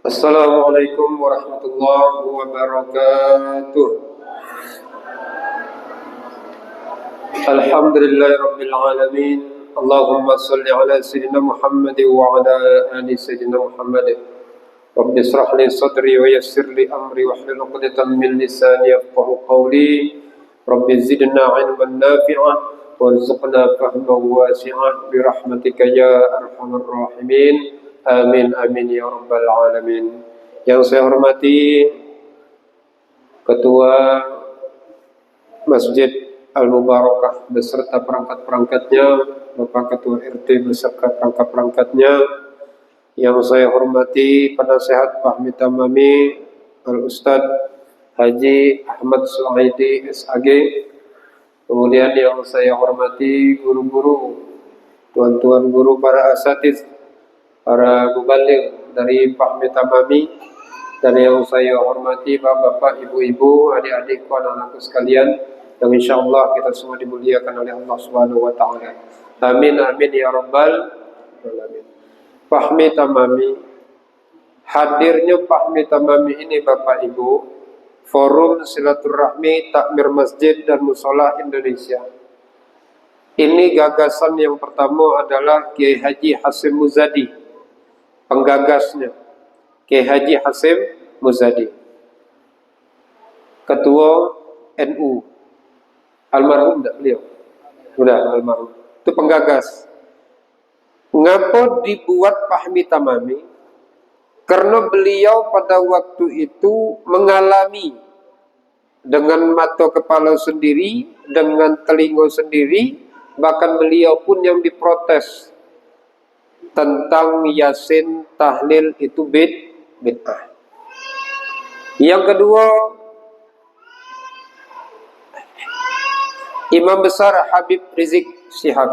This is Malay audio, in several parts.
Assalamualaikum warahmatullahi wabarakatuh. Alhamdulillahi rabbil alamin. Allahumma salli ala sayyidina Muhammad wa ala ali sayyidina Muhammad. Rabbi israh li sadri wa yassir li amri wa hlul 'uqdatam min lisani yafqahu qawli. Rabbi zidna 'ilman nafi'ah warzuqna fahman wasi'ah bi rahmatika ya arhamar rahimin. Amin amin ya rabbal alamin. Yang saya hormati Ketua Masjid Al-Mubarakah beserta perangkat-perangkatnya, Bapak Ketua RT beserta perangkat-perangkatnya. Yang saya hormati penasehat Fahmi Tamami Al-Ustadz Haji Ahmad Suhaidi SAG. Kemudian yang saya hormati guru-guru, tuan-tuan guru, para asatiz, para mubaligh dari Fahmi Tamami, dan yang saya hormati bapak-bapak, ibu-ibu, adik-adikku, anak-anakku sekalian, yang insyaallah kita semua dimuliakan oleh Allah Subhanahu wa taala. Amin amin ya rabbal alamin. Fahmi Tamami, hadirnya Fahmi Tamami ini Bapak Ibu, Forum Silaturahmi Takmir Masjid dan Musola Indonesia. Ini gagasan yang pertama adalah Kiai Haji Hasyim Muzadi, penggagasnya Kiai Haji Hasyim Muzadi, Ketua NU, almarhum enggak beliau? Sudah almarhum. Itu penggagas. Ngapa dibuat Fahmi Tamami? Karena beliau pada waktu itu mengalami dengan mata kepala sendiri, dengan telinga sendiri, bahkan beliau pun yang diprotes tentang Yasin tahlil itu bid'ah. Yang kedua, Imam Besar Habib Rizik Syihab,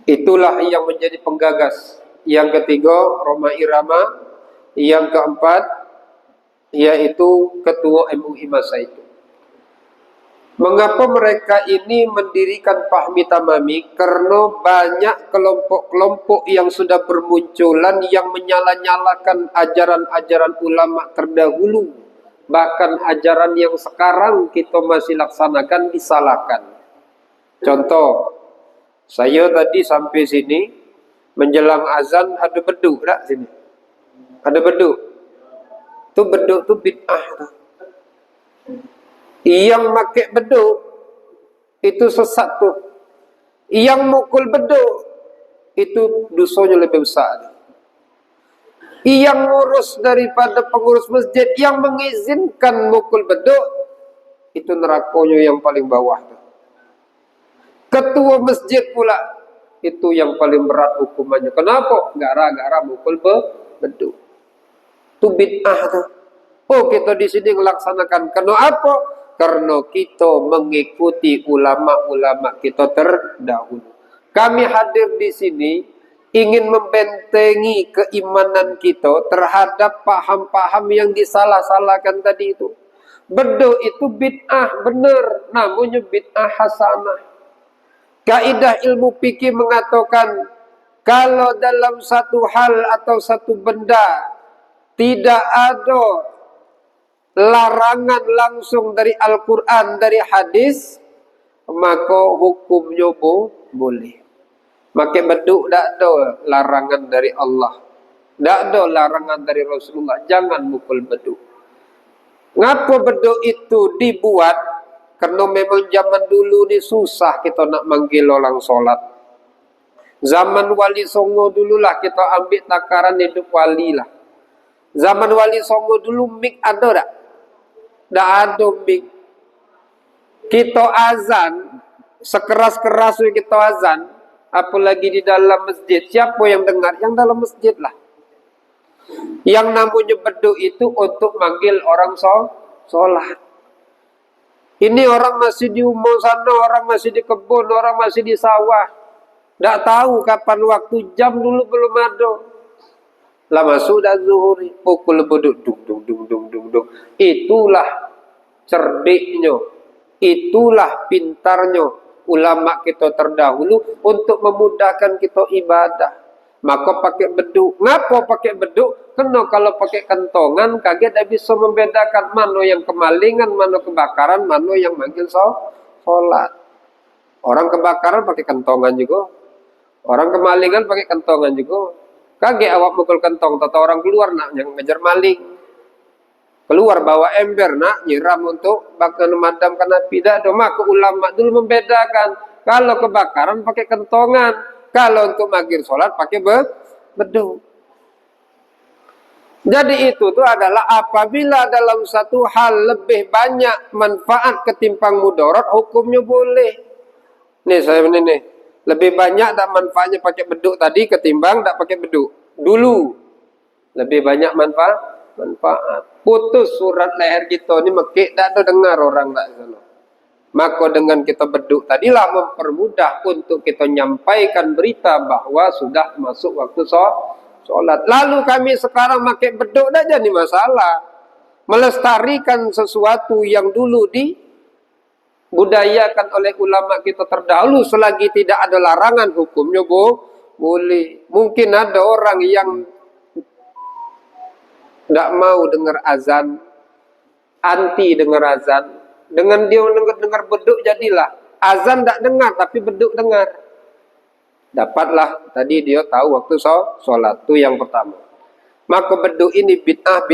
itulah yang menjadi penggagas. Yang ketiga, Roma Irama. Yang keempat, yaitu Ketua MUI masa itu. Mengapa mereka ini mendirikan Fahmi Tamami? Karena banyak kelompok-kelompok yang sudah bermunculan yang menyala-nyalakan ajaran-ajaran ulama terdahulu. Bahkan ajaran yang sekarang kita masih laksanakan disalahkan. Contoh, saya tadi sampai sini menjelang azan ada beduk tak sini? Ada beduk. Itu beduk itu bid'ah. Yang pakai beduk itu sesat tuh. Yang mukul beduk itu dosanya lebih besar. Yang ngurus daripada pengurus masjid yang mengizinkan mukul beduk itu nerakanya yang paling bawah tuh. Ketua masjid pula itu yang paling berat hukumannya. Kenapa? Gara-gara mukul beduk. Itu bid'ah tuh. Oh, kita di sini melaksanakan. Kenapa? Karena kita mengikuti ulama-ulama kita terdahulu. Kami hadir di sini ingin membentengi keimanan kita terhadap paham-paham yang disalah-salahkan tadi itu. Beduk itu bid'ah benar, namanya bid'ah hasanah. Kaidah ilmu fikih mengatakan kalau dalam satu hal atau satu benda tidak ada larangan langsung dari Al-Quran, dari hadis, maka hukumnya boleh. Maka beduk tak ada larangan dari Allah, tak ada larangan dari Rasulullah, jangan mukul beduk. Ngapa beduk itu dibuat? Karena memang zaman dulu ni susah kita nak manggil orang solat. Zaman Wali Songo dululah kita ambil takaran hidup wali lah. Zaman Wali Songo dulu mik ada tak? Tak ada mik. Kita azan, sekeras-keras kita azan, apalagi di dalam masjid. Siapa yang dengar? Yang dalam masjid lah. Yang namanya beduk itu untuk manggil orang sholat. Ini orang masih di umur sana, orang masih di kebun, orang masih di sawah. Tak tahu kapan waktu, jam dulu belum ada. Lah masuk dah zuhuri, pukul beduk, dung. Itulah cerdiknya, itulah pintarnya ulama kita terdahulu untuk memudahkan kita ibadah. Maka pakai beduk. Ngapa pakai beduk? Karena kalau pakai kentongan kaget tidak bisa membedakan mana yang kemalingan, mana kebakaran, mana yang manggil sholat. Orang kebakaran pakai kentongan juga. Orang kemalingan pakai kentongan juga. Kaget awak mukul kentong, tata orang keluar nak yang ngejar maling. Keluar bawa ember nak nyiram untuk bakal memadamkan api. Tidak ada. Maka ulama dulu membedakan. Kalau kebakaran pakai kentongan. Kalau untuk maghrib sholat pakai beduk. Jadi itu tuh adalah apabila dalam satu hal lebih banyak manfaat ketimbang mudarat, hukumnya boleh. Nih saya ini lebih banyak tak manfaatnya pakai beduk tadi ketimbang tak pakai beduk. Dulu lebih banyak manfaat. Putus surat leher kita ni mekik tak ada dengar orang tak sana. Maka dengan kita beduk tadilah mempermudah untuk kita nyampaikan berita bahwa sudah masuk waktu sholat. Lalu kami sekarang pakai beduk tak jadi masalah. Melestarikan sesuatu yang dulu dibudayakan oleh ulama kita terdahulu selagi tidak ada larangan hukumnya boleh. Mungkin ada orang yang tidak mau dengar azan, anti dengar azan. Dengan dia dengar beduk jadilah azan tak dengar tapi beduk dengar. Dapatlah tadi dia tahu waktu sholat. Itu yang pertama. Maka beduk ini bid'ah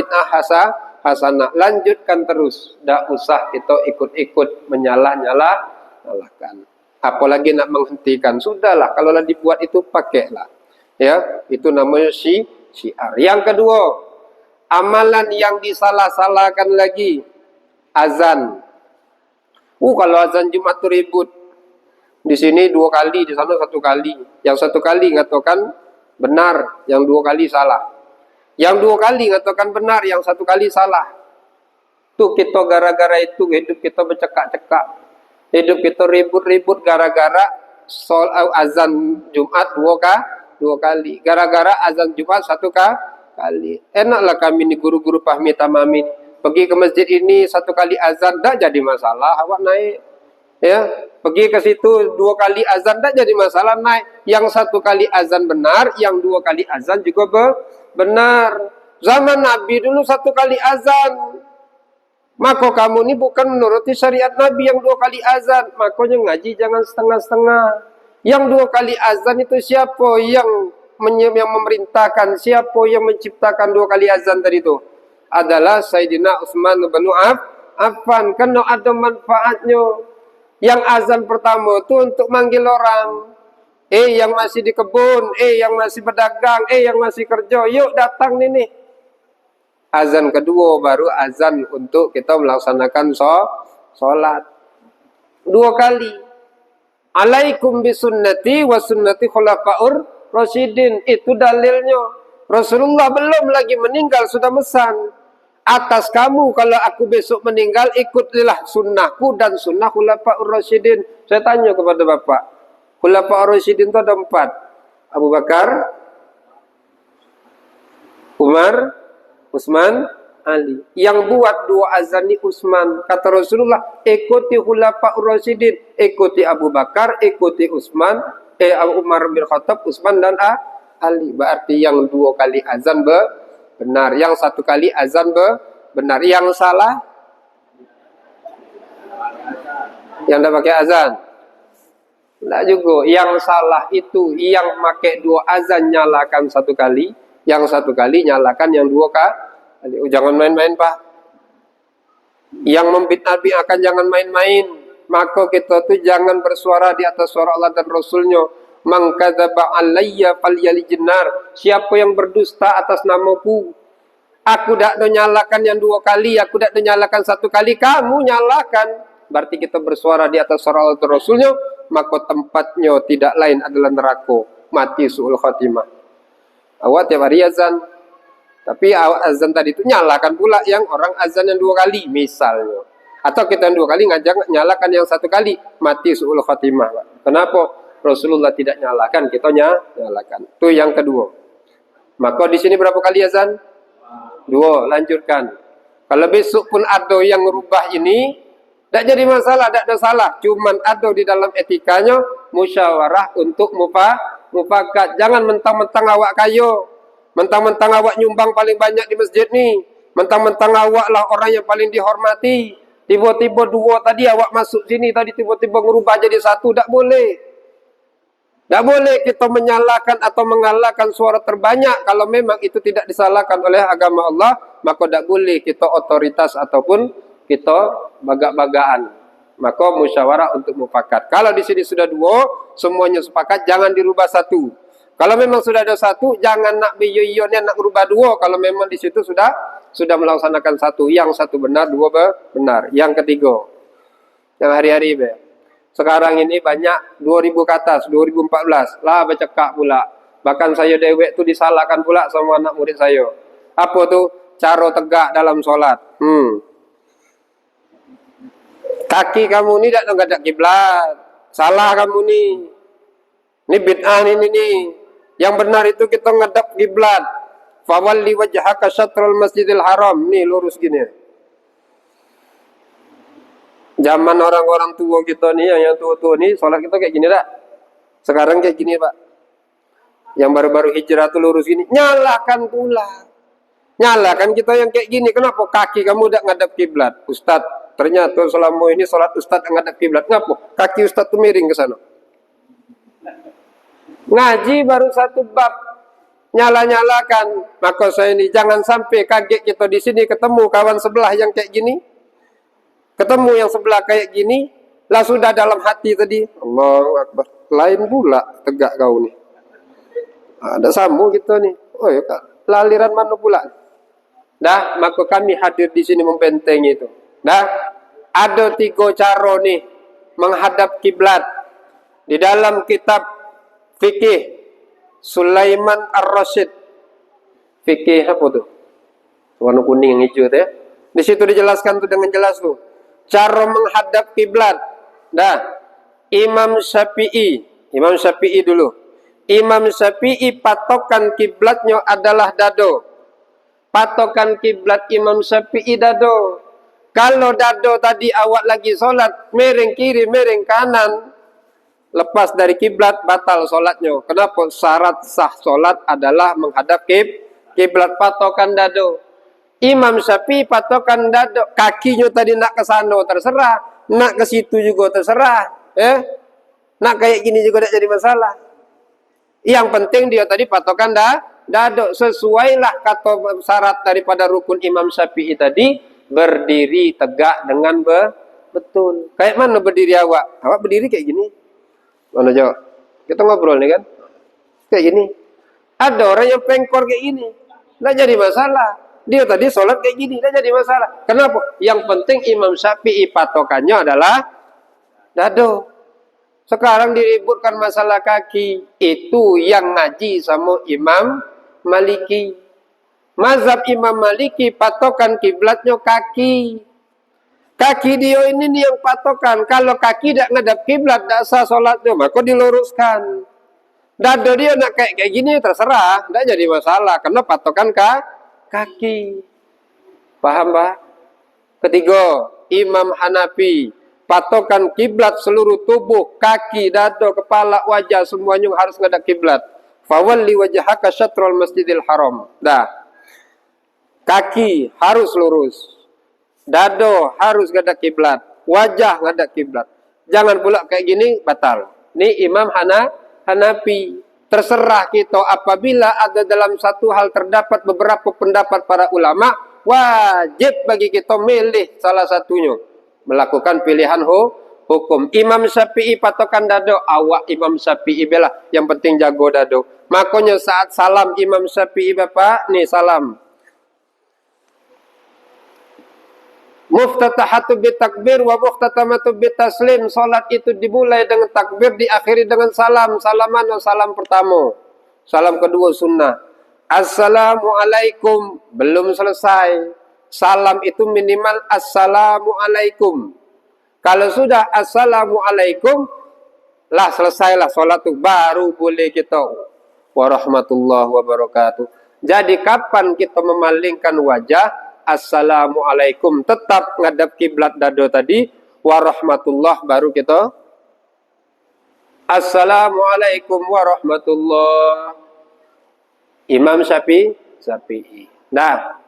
hasanah. Lanjutkan terus. Tak usah kita ikut-ikut nyalakan. Apalagi nak menghentikan. Sudahlah kalau dibuat itu pakailah. Ya, itu namanya syiar. Yang kedua, amalan yang disalah-salahkan lagi, azan. Kalau azan Jumat itu ribut. Di sini 2 kali, di sana 1 kali. Yang 1 kali ngatakan benar, yang 2 kali salah. Yang 2 kali ngatakan benar, yang 1 kali salah. Tuh kita gara-gara itu hidup kita bercekak-cekak. Hidup kita ribut-ribut gara-gara azan Jumat 2 kali. Gara-gara azan Jumat 1 kali. Enaklah kami ni guru-guru Fahmi Tamami. Pergi ke masjid ini 1 kali azan tak jadi masalah, awak naik. Ya, pergi ke situ 2 kali azan tak jadi masalah, naik. Yang 1 kali azan benar, yang 2 kali azan juga benar. Zaman Nabi dulu 1 kali azan. Maka kamu ni bukan menuruti syariat Nabi yang 2 kali azan. Makanya ngaji jangan setengah-setengah. Yang 2 kali azan itu siapa yang memerintahkan, siapa yang menciptakan 2 kali azan tadi itu? Adalah Sayyidina Utsman bin Affan. Karena ada manfaatnya. Yang azan pertama itu untuk manggil orang. Yang masih di kebun, yang masih berdagang, yang masih kerja, yuk datang nih. Azan kedua baru azan untuk kita melaksanakan sholat. 2 kali. Alaikum bisunnati wa sunnati khulafa'ur rasyidin. Itu dalilnya. Rasulullah belum lagi meninggal sudah mesan. Atas kamu kalau aku besok meninggal ikutilah sunnahku dan sunnah khulafa'ur rasyidin. Saya tanya kepada Bapak. Khulafa'ur rasyidin itu ada 4. Abu Bakar, Umar, Utsman, Ali. Yang buat 2 azan ni Utsman. Kata Rasulullah, ikuti khulafa'ur rasyidin, ikuti Abu Bakar, ikuti Utsman, Umar bin Khattab, Utsman dan Ali. Berarti yang 2 kali azan benar, yang 1 kali azan benar. Yang salah yang dah pakai azan tidak juga. Yang salah itu yang pakai 2 azan nyalakan 1 kali, yang 1 kali nyalakan yang 2 kali. Jangan main-main Pak. Yang membid'ah-bid'ahkan jangan main-main. Maka kita tu jangan bersuara di atas suara Allah dan Rasulnya. Man kadzaba alayya falyalijin nar. Siapa yang berdusta atas namaku, aku tak nyalakan yang 2 kali, aku tak nyalakan 1 kali, kamu nyalakan. Berarti kita bersuara di atas suara Allah dan Rasulnya, maka tempatnya tidak lain adalah neraka. Mati su'ul khatimah. Awak tiap hari azan, tapi azan tadi itu nyalakan pula yang orang azan yang 2 kali misalnya. Atau kita yang 2 kali ngajak nyalakan yang 1 kali, mati su'ul khatimah. Kenapa? Rasulullah tidak nyalakan, kita nyalakan. Itu yang kedua. Maka di sini berapa kali azan? 2. Lanjutkan. Kalau besok pun ada yang merubah ini, tak jadi masalah, tak ada salah. Cuman ada di dalam etikanya musyawarah untuk mufakat. Jangan mentang-mentang awak kayo, mentang-mentang awak nyumbang paling banyak di masjid ni, mentang-mentang awak lah orang yang paling dihormati. Tiba-tiba dua tadi awak masuk sini tadi tiba-tiba merubah jadi satu, tak boleh. Tak boleh kita menyalahkan atau mengalahkan suara terbanyak. Kalau memang itu tidak disalahkan oleh agama Allah, maka tak boleh kita otoritas ataupun kita bagak-bagaan. Maka musyawarah untuk mufakat. Kalau di sini sudah dua, semuanya sepakat, jangan dirubah satu. Kalau memang sudah ada satu, jangan nak biyoyonnya nak berubah dua. Kalau memang di situ sudah melaksanakan satu. Yang satu benar, dua benar. Yang ketiga, yang hari-hari sekarang ini banyak 2000 ke atas, 2014. Lah bercakap pula. Bahkan saya dewek tu disalahkan pula sama anak murid saya. Apa tu? Cara tegak dalam solat. Kaki kamu ni tak menghadap kiblat. Salah kamu ni. Ni bid'ah ni. Yang benar itu kita menghadap kiblat. Fawalli wajhaka syatrul masjidil haram. Ni lurus gini. Zaman orang-orang tua kita ni, yang tua-tua ni, solat kita kayak gini tak? Sekarang kayak gini Pak. Yang baru-baru hijrah tu lurus gini. Nyalakan pula. Nyalakan kita yang kayak gini. Kenapa? Kaki kamu tak ngadap kiblat. Ustaz, ternyata selama ini solat Ustaz ngadap kiblat. Kenapa? Kaki Ustaz tu miring ke sana. Ngaji baru satu bab. Nyala-nyalakan. Maka saya ini jangan sampai kaget kita di sini ketemu kawan sebelah yang kayak gini. Ketemu yang sebelah kayak gini, lah sudah dalam hati tadi, Allahu Akbar. Lain pula tegak kau ni. Ada sambung kita ni. Oh ya Kak, laliran mana pula? Dah, maka kami hadir di sini membentengi itu. Dah, ada 3 cara nih menghadap kiblat. Di dalam kitab fikih Sulaiman Ar-Rasyid. Fikih apa tu? Warna kuning yang hijau tu ya. Di situ dijelaskan tu dengan jelas tu. Cara menghadap kiblat. Dah. Imam Syafi'i dulu. Imam Syafi'i patokan kiblatnya adalah dado. Patokan kiblat Imam Syafi'i dado. Kalau dado tadi awak lagi solat, miring kiri, miring kanan, lepas dari kiblat batal solatnya. Kenapa? Syarat sah solat adalah menghadap kiblat, patokan dado. Imam Syafi'i patokan dado, kakinya tadi nak ke sana terserah, nak ke situ juga terserah, nak kayak gini juga tak jadi masalah. Yang penting dia tadi patokan dado, sesuailah kata syarat daripada rukun Imam Syafi'i tadi, berdiri tegak dengan betul. Kayak mana berdiri awak? Awak berdiri kayak gini. Mana jawab? Kita ngobrol nih kan, kayak gini. Ada orang yang pengkor kayak gini, tak jadi masalah. Dia tadi sholat kayak gini, tak jadi masalah. Kenapa? Yang penting Imam Syafi'i patokannya adalah dado. Sekarang diributkan masalah kaki. Itu yang ngaji sama Imam Maliki. Mazhab Imam Maliki patokan kiblatnya kaki. Kaki dia ini nih yang patokan. Kalau kaki tak ngadap kiblat, tak sah sholatnya, maka diluruskan. Dado dia nak kayak gini terserah, tak jadi masalah. Karena patokan kaki. Paham, Pak? Ketiga, Imam Hanafi patokan kiblat seluruh tubuh, kaki, dada, kepala, wajah, semuanya harus ngadap kiblat. Fawalli wajhaka syatrul masjidil haram. Dah. Kaki harus lurus. Dada harus ngadap kiblat, wajah ngadap kiblat. Jangan pula kayak gini batal. Ini Imam Hanafi. Terserah kita apabila ada dalam satu hal terdapat beberapa pendapat para ulama, wajib bagi kita milih salah satunya. Melakukan pilihan hukum. Imam Syafi'i patokan dado, awak Imam Syafi'i bela. Yang penting jago dado. Makanya saat salam Imam Syafi'i Bapak, nih salam. Muftatahatu bitakbir wa mukhtatamatu bitaslim. Salat itu dimulai dengan takbir, diakhiri dengan salam. Salaman salam pertama. Salam kedua sunnah. Assalamualaikum. Belum selesai. Salam itu minimal assalamualaikum. Kalau sudah assalamualaikum, lah selesailah salat itu. Baru boleh kita warahmatullahi wabarakatuh. Jadi kapan kita memalingkan wajah? Assalamualaikum, tetap ngadap kiblat dado tadi, warahmatullah baru kita Assalamualaikum warahmatullah. Imam Syafi'i. Nah,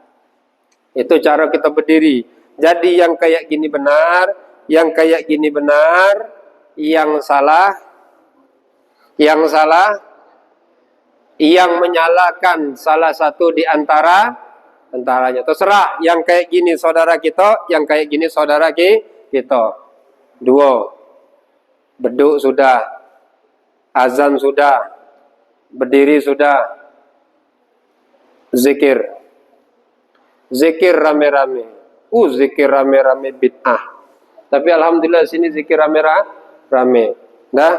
itu cara kita berdiri. Jadi yang kayak gini benar, yang kayak gini benar, yang salah, yang menyalahkan salah satu di antaranya. Terserah, yang kayak gini saudara kita, yang kayak gini saudara kita. Dua, beduk sudah, azan sudah, berdiri sudah, zikir rame-rame. Zikir rame-rame bid'ah. Tapi alhamdulillah sini zikir rame-rame. Nah,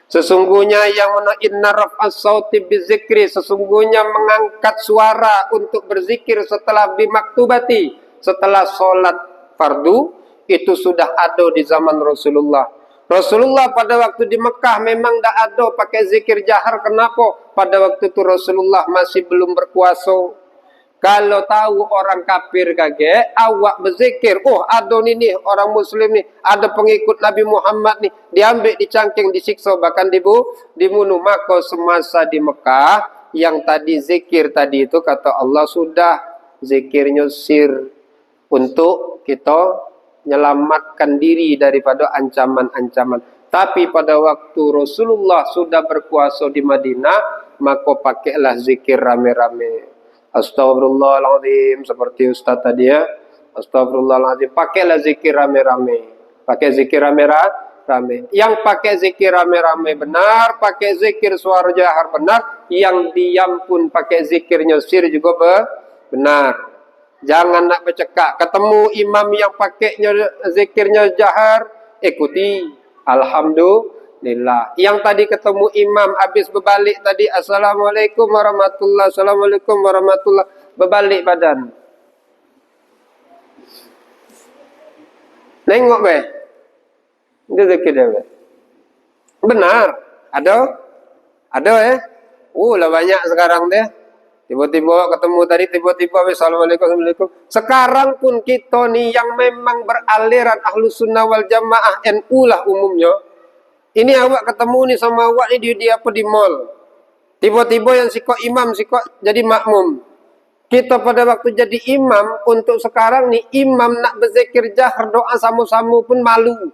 sesungguhnya yang inna raf'as sauti bizikri, sesungguhnya mengangkat suara untuk berzikir setelah bimaktubati, setelah sholat fardu, itu sudah ada di zaman Rasulullah. Rasulullah pada waktu di Mekah memang tidak ada pakai zikir jahar. Kenapa? Pada waktu itu Rasulullah masih belum berkuasa. Kalau tahu orang kafir kaget, awak berzikir, ada nih orang muslim nih, ada pengikut Nabi Muhammad nih, diambil, dicangking, disiksa, bahkan dibunuh. Maka semasa di Mekah, yang tadi zikir tadi itu kata Allah sudah zikirnya sir untuk kita menyelamatkan diri daripada ancaman-ancaman. Tapi pada waktu Rasulullah sudah berkuasa di Madinah, maka pakailah zikir rame-rame. Astagfirullahaladzim, seperti Ustaz tadi ya. Astagfirullahaladzim, pakailah zikir rame-rame. Pakai zikir rame-rame. Yang pakai zikir rame-rame benar, pakai zikir suara jahar benar, yang diam pun pakai zikirnya sir juga benar. Jangan nak bercakap. Ketemu imam yang pakainya zikirnya jahar, ikuti. Alhamdulillah. Yang tadi ketemu imam habis berbalik tadi, Assalamualaikum warahmatullahi, Assalamualaikum warahmatullahi, berbalik badan. Nengok be. Itu zikir dia be. Benar. Ada ya. Lah banyak sekarang deh. Tiba-tiba ketemu tadi, tiba-tiba Assalamualaikum, Assalamualaikum. Sekarang pun kita nih yang memang beraliran Ahlus Sunnah wal Jamaah NU lah umumnya. Ini awak ketemu nih sama awak nih di apa di mall. Tiba-tiba yang sikok imam, sikok jadi makmum. Kita pada waktu jadi imam, untuk sekarang nih imam nak berzikir jahar doa sama-sama pun malu.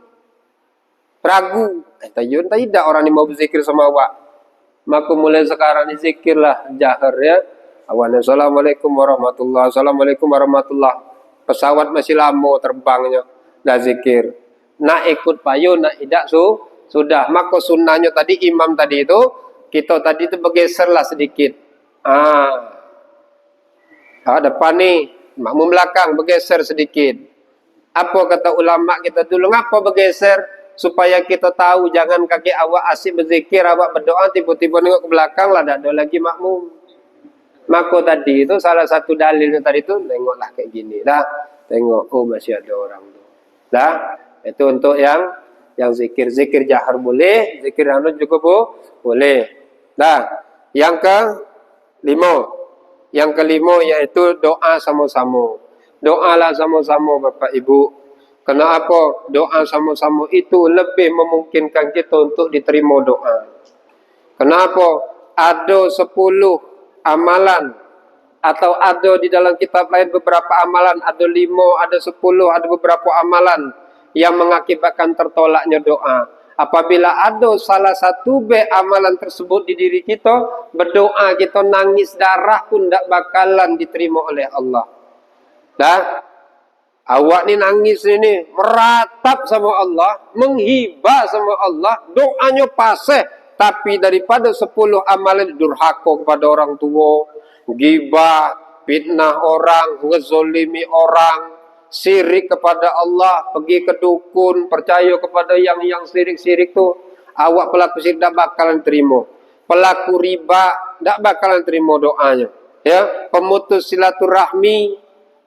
Ragu. Tayun tidak orang ini mau berzikir sama awak. Maka mulai sekarang ini zikirlah jahar ya. Awan Assalamualaikum warahmatullahi, Assalamualaikum warahmatullahi. Pesawat masih lama terbangnya, dah zikir. Nak ikut payu, nak tidak sudah. Maka sunnahnya tadi imam tadi itu, kita tadi itu bergeserlah sedikit. Depan nih, makmum belakang bergeser sedikit. Apa kata ulama kita dulu? Ngapa bergeser? Supaya kita tahu, jangan kaki awak asyik berzikir, awak berdoa, tiba-tiba nengok ke belakang lah, tak ada lagi makmum. Maka tadi itu salah satu dalilnya tadi itu, tengoklah kayak gini dah, tengok, masih ada orang tu. Dah, itu untuk yang zikir jahar boleh, zikir anu juga boleh. Dah, yang kelima yaitu doa sama-sama. Doalah sama-sama Bapak Ibu. Kenapa? Doa sama-sama itu lebih memungkinkan kita untuk diterima doa. Kenapa? Ada 10 amalan, atau ada di dalam kitab lain beberapa amalan, ada 5, ada 10, ada beberapa amalan yang mengakibatkan tertolaknya doa. Apabila ada salah satu amalan tersebut di diri kita, berdoa kita nangis darah pun tidak bakalan diterima oleh Allah. Dah, awak ni nangis ini meratap sama Allah, menghibah sama Allah, doanya paseh. Tapi daripada 10 amalan durhaka kepada orang tua, gibah, fitnah orang, ngezolimi orang, syirik kepada Allah, pergi ke dukun, percaya kepada yang syirik-syirik tu, awak pelaku syirik tak bakalan terima. Pelaku riba tak bakalan terima doanya. Ya, pemutus silaturahmi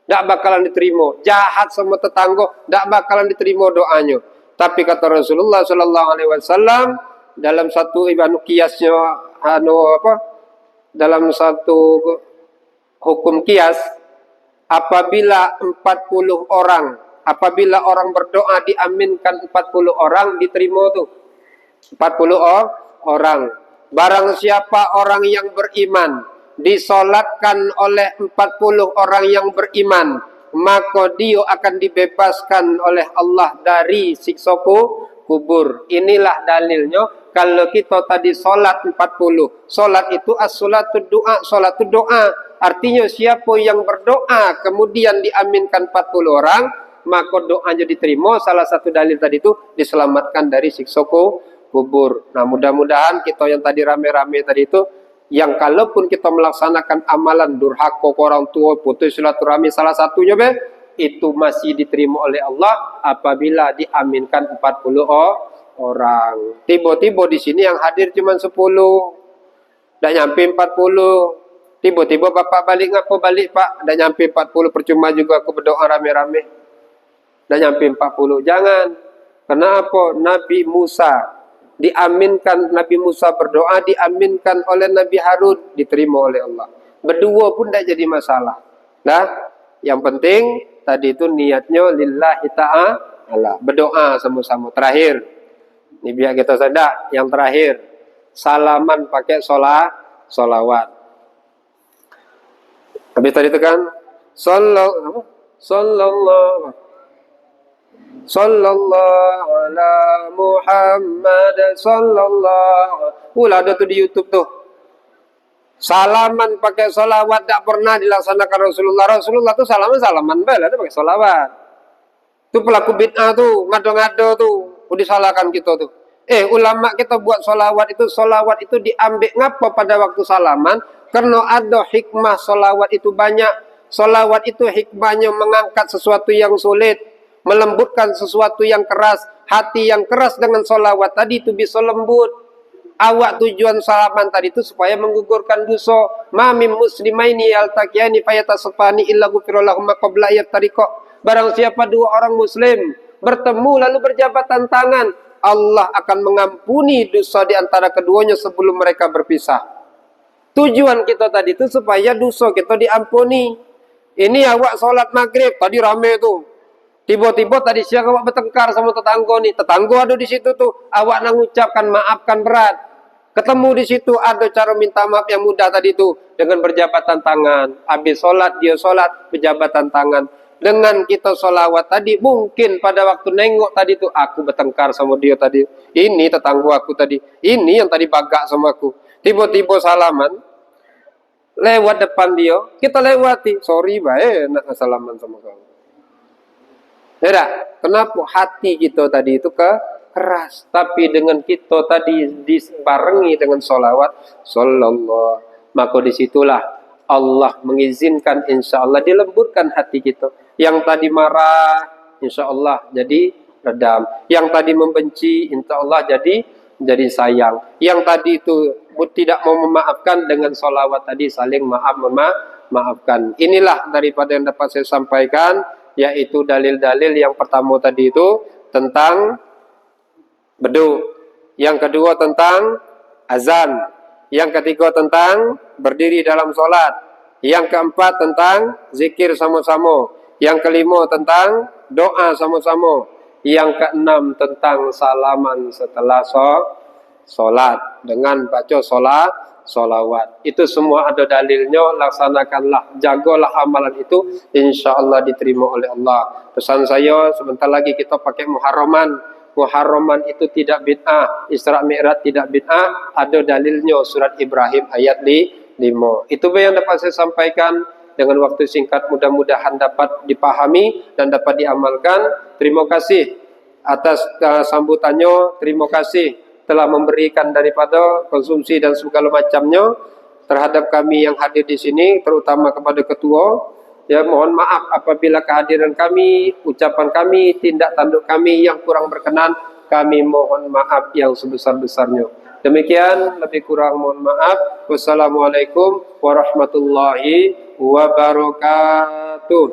tak bakalan diterima. Jahat sama tetangga tak bakalan diterima doanya. Tapi kata Rasulullah sallallahu alaihi wasallam dalam satu kiasnya dalam satu hukum kias, apabila 40 orang berdoa diaminkan 40 orang diterima tuh. orang. Barang siapa orang yang beriman disolatkan oleh 40 orang yang beriman, maka dia akan dibebaskan oleh Allah dari siksa kubur. Inilah dalilnya. Kalau kita tadi solat 40, solat itu as-salatu doa, solat itu doa. Artinya siapa yang berdoa kemudian diaminkan 40 orang, maka doanya diterima. Salah satu dalil tadi itu diselamatkan dari siksa kubur. Nah, mudah-mudahan kita yang tadi rame-rame tadi itu, yang kalaupun kita melaksanakan amalan durhaka ke orang tua, putus silaturahmi salah satunya itu masih diterima oleh Allah apabila diaminkan 40 orang. Tiba-tiba di sini yang hadir cuma 10, dah nyampe 40. Tiba-tiba bapak balik, ngapa balik pak? Dah nyampe 40, percuma juga aku berdoa rame-rame. Dah nyampe 40. Jangan. Kenapa? Nabi Musa diaminkan, Nabi Musa berdoa diaminkan oleh Nabi Harun, diterima oleh Allah. Berdua pun tidak jadi masalah. Nah, yang penting tadi itu niatnya lillahi ta'ala. Berdoa sama-sama. Terakhir, ini biar kita sadar, yang terakhir, salaman pakai solawat. Habis tadi itu kan sallallahu ala Muhammad sallallahu. Ada tuh di YouTube tuh. Salaman pakai solawat tak pernah dilaksanakan Rasulullah. Rasulullah tuh salaman bela pakai solawat. Itu pelaku bid'ah tuh, ngado-ngado tuh, udah salahkan kita tuh. Ulama kita buat solawat itu diambil ngapa pada waktu salaman? Karena ada hikmah solawat itu banyak. Solawat itu hikmahnya mengangkat sesuatu yang sulit, melembutkan sesuatu yang keras. Hati yang keras dengan solawat tadi itu bisa lembut. Awak tujuan salaman tadi itu supaya menggugurkan dosa. Ma min muslimaini yaltaqiyani fayatasafani illa ghufira lahum ma qabla yaftariqa. Barang siapa dua orang muslim bertemu lalu berjabatan tangan, Allah akan mengampuni dosa di antara keduanya sebelum mereka berpisah. Tujuan kita tadi itu supaya dosa kita diampuni. Ini awak sholat maghrib tadi rame tuh. Tiba-tiba tadi siang awak bertengkar sama tetangga nih. Tetangga ada di situ tuh. Awak nak ucapkan maafkan berat. Ketemu di situ ada cara minta maaf yang mudah tadi tuh dengan berjabatan tangan. Habis sholat dia sholat berjabatan tangan. Dengan kita sholawat tadi mungkin pada waktu nengok tadi tuh aku bertengkar sama dia tadi. Ini tetangga aku tadi. Ini yang tadi bagak sama aku. Tiba-tiba salaman. Lewat depan dia, kita lewati. Sorry, baik, nak salaman sama kamu. Ya, kenapa hati kita tadi itu keras, tapi dengan kita tadi dibarengi dengan sholawat, sallallahu, maka disitulah Allah mengizinkan, insya Allah dilembutkan hati kita. Yang tadi marah, insya Allah jadi redam. Yang tadi membenci, insya Allah jadi sayang. Yang tadi itu tidak mau memaafkan, dengan sholawat tadi saling maafkan. Inilah daripada yang dapat saya sampaikan, yaitu dalil-dalil yang pertama tadi itu tentang beduk, yang kedua tentang azan, yang ketiga tentang berdiri dalam sholat, yang keempat tentang zikir sama-sama, yang kelima tentang doa sama-sama, yang keenam tentang salaman setelah sholat dengan baca sholawat. Itu semua ada dalilnya. Laksanakanlah, jagalah amalan itu, insya Allah diterima oleh Allah. Pesan saya, sebentar lagi kita pakai Muharraman. Muharraman itu tidak bid'ah, Isra Mi'raj tidak bid'ah. Ada dalilnya surat Ibrahim ayat 5. Itu yang dapat saya sampaikan dengan waktu singkat, mudah-mudahan dapat dipahami dan dapat diamalkan. Terima kasih atas sambutannya. Terima kasih telah memberikan daripada konsumsi dan segala macamnya terhadap kami yang hadir di sini, terutama kepada ketua. Ya, mohon maaf apabila kehadiran kami, ucapan kami, tindak tanduk kami yang kurang berkenan, kami mohon maaf yang sebesar-besarnya. Demikian, lebih kurang mohon maaf. Wassalamualaikum warahmatullahi wabarakatuh.